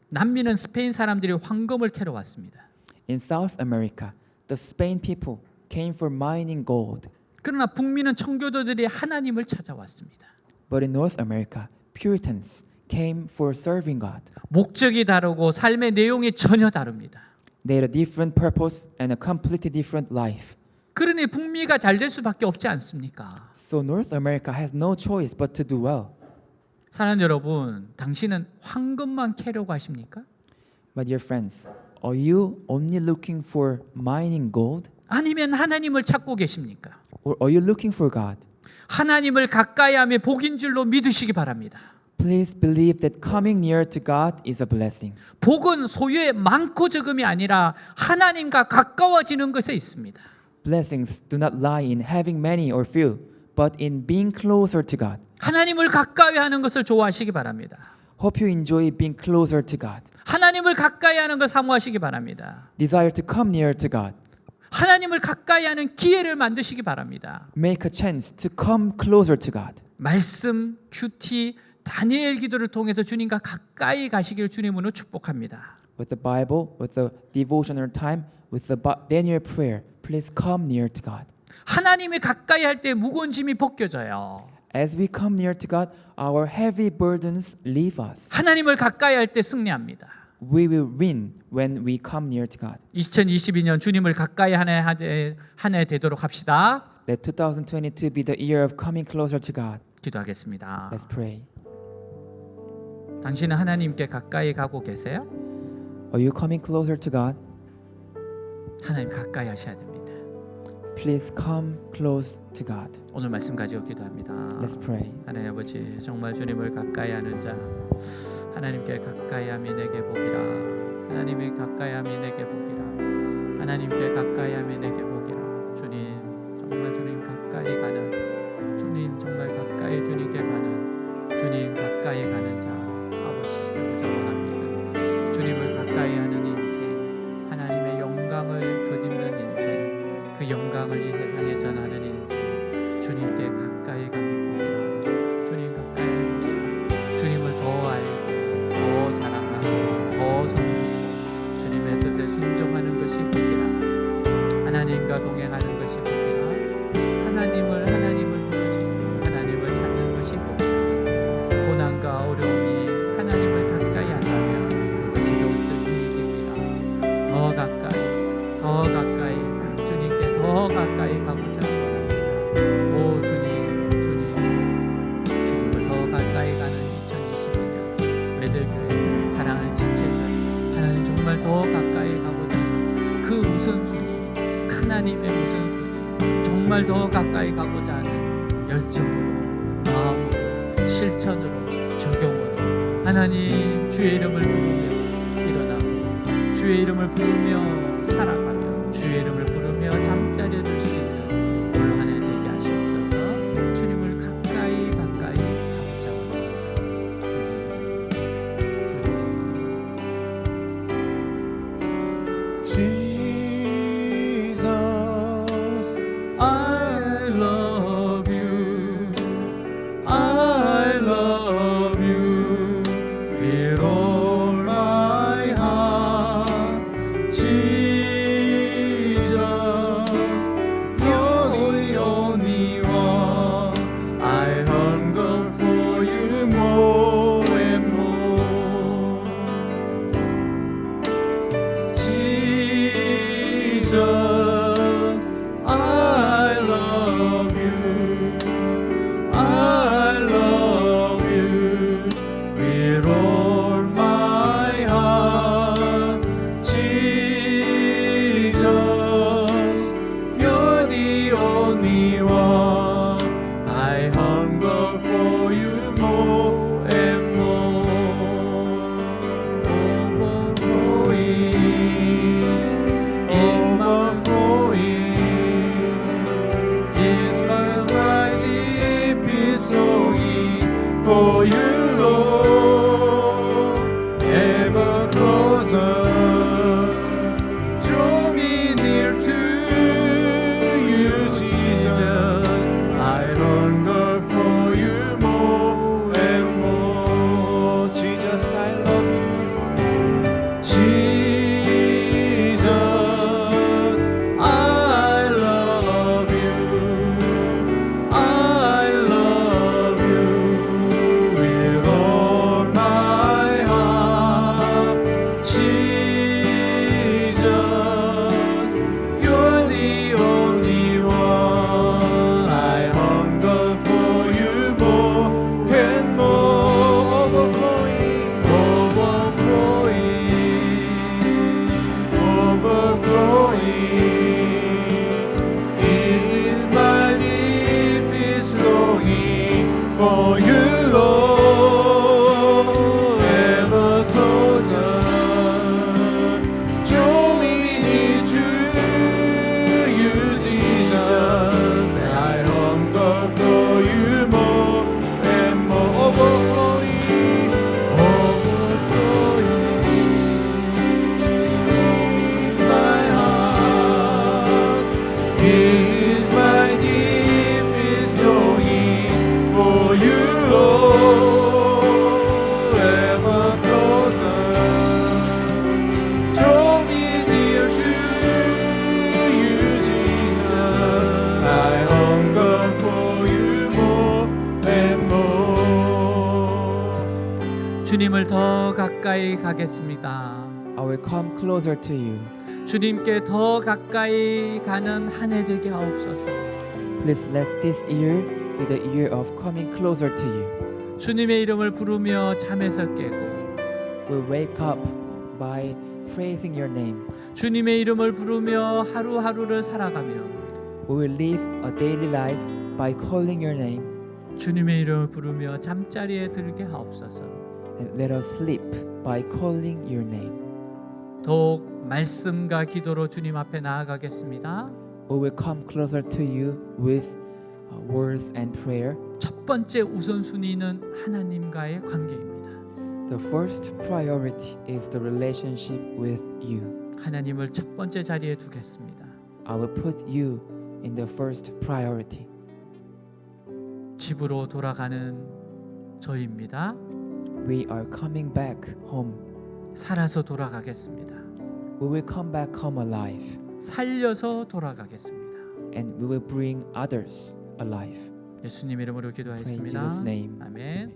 남미는 스페인 사람들이 황금을 캐러 왔습니다. In South America, the Spain people came for mining gold. 그러나 북미는 청교도들이 하나님을 찾아왔습니다. But in North America, Puritans came for serving God. 목적이 다르고 삶의 내용이 전혀 다릅니다. They had a different purpose and a completely different life. 그러니 북미가 잘 될 수밖에 없지 않습니까? So North America has no choice but to do well. 사랑하는 여러분, 당신은 황금만 캐려고 하십니까? My dear friends, are you only looking for mining gold? 아니면 하나님을 찾고 계십니까? Or are you looking for God? 하나님을 가까이함이 복인 줄로 믿으시기 바랍니다. Please believe that coming near to God is a blessing. 복은 소유의 많고 적음이 아니라 하나님과 가까워지는 것에 있습니다. Blessings do not lie in having many or few, but in being closer to God. 하나님을 가까이 하는 것을 좋아하시기 바랍니다. Hope you enjoy being closer to God. 하나님을 가까이 하는 걸 사모하시기 바랍니다. Desire to come near to God. 하나님을 가까이 하는 기회를 만드시기 바랍니다. Make a chance to come closer to God. 말씀, 큐티, 다니엘 기도를 통해서 주님과 가까이 가시기를 주님으로 축복합니다. With the Bible, with the devotional time, with the Daniel prayer, please come near to God. 하나님이 가까이 할 때 무거운 짐이 벗겨져요. As we come near to God, our heavy burdens leave us. 하나님을 가까이 할 때 승리합니다. We will win when we come near to God. 2022년 주님을 가까이 한 해 되도록 합시다. Let 2022 be the year of coming closer to God. 기도하겠습니다. Let's pray. 당신은 하나님께 가까이 가고 계세요? Are you coming closer to God? 하나님 가까이 하셔야 됩니다. Please come close to God. 오늘 말씀 가지고 기도합니다. Let's pray. 하나님 아버지 정말 주님을 가까이 하는 자 하나님께 가까이 함이 내게 복이라 하나님의 가까이 함이 내게 복이라 하나님께 가까이 함이 내게 복이라 주님 정말 주님 가까이 가는 주님 정말 가까이 주님께 가는 주님 가까이 가는 자 아버지 되고자 원합니다. 주님을 가까이 하는 인생 하나님의 영광을 덧입는 인생 그 영광을 이 세상에 전하는 인생 주님께 가까이 감이 복이라 주님 가까이 감이 복이라 주님을 더 알고 더 사랑하고 더 섬기고 주님의 뜻에 순종하는 것이 복이라 하나님과 동행하는 것이 복이라 하나님을 부르짖고 하나님을 찾는 것이 복이라 고난과 어려움이 하나님을 가까이 한다면 그것이 더욱더 유익입니다. 더 가까이 주님께 더 가까이 가고자 합니다. 오 주님 하나님의 우선순위, 정말 더 가까이 가고자 하는 열정으로, 마음으로, 실천으로, 적용으로 하나님 주의 이름을 부르며 일어나고 주의 이름을 부르며 살아가며 주의 이름을 부르며 잠자리에 들 수 있는 오늘 한 해 되게 하시옵소서. 주님을 가까이 가고자 합니다. 주님 I love you, I love you with all my heart. Jesus, you're the only one. I hunger for you more and more. Jesus, I love you, I love you with all my heart. Jesus, you're the only one. I hunger for you more and more. Overflowing is my deepest longing for you, Lord. Ever closer, draw me near to you, Jesus. I hunger for you more and more. Jesus, I love you. Jesus, I love you, I love you with all my heart. Jesus, you're the only one. I hunger for you more and more. Overflowing, overflowing. This is my deepest longing for you, Lord. Ever closer, draw me near to you, Jesus. I hunger for you more and more. Overflowing, my heart is my deepest longing for you, Lord. Ever closer, draw me near to you, Jesus. I hunger for you more and more. 주님을 더 가까이 가겠습니다. I will come closer to you. 주님께 더 가까이 가는 한 해 되게 하옵소서. Please let this year be the year of coming closer to you. 주님의 이름을 부르며 잠에서 깨고 We'll wake up by praising your name. 주님의 이름을 부르며 하루하루를 살아가며 We will live a daily life by calling your name, 주님의 이름을 부르며 잠자리에 들게 하옵소서. and let us sleep by calling your name. 더욱 말씀과 기도로 주님 앞에 나아가겠습니다. We will come closer to you with words and prayer. 첫 번째 우선순위는 하나님과의 관계입니다. The first priority is the relationship with you. 하나님을 첫 번째 자리에 두겠습니다. I will put you in the first priority. 집으로 돌아가는 저희입니다. We are coming back home. 살아서 돌아가겠습니다. We will come back home alive, 살려서 돌아가겠습니다. and we will bring others alive. 예수님 이름으로 Pray in 기도하였습니다. Jesus' name. 아멘.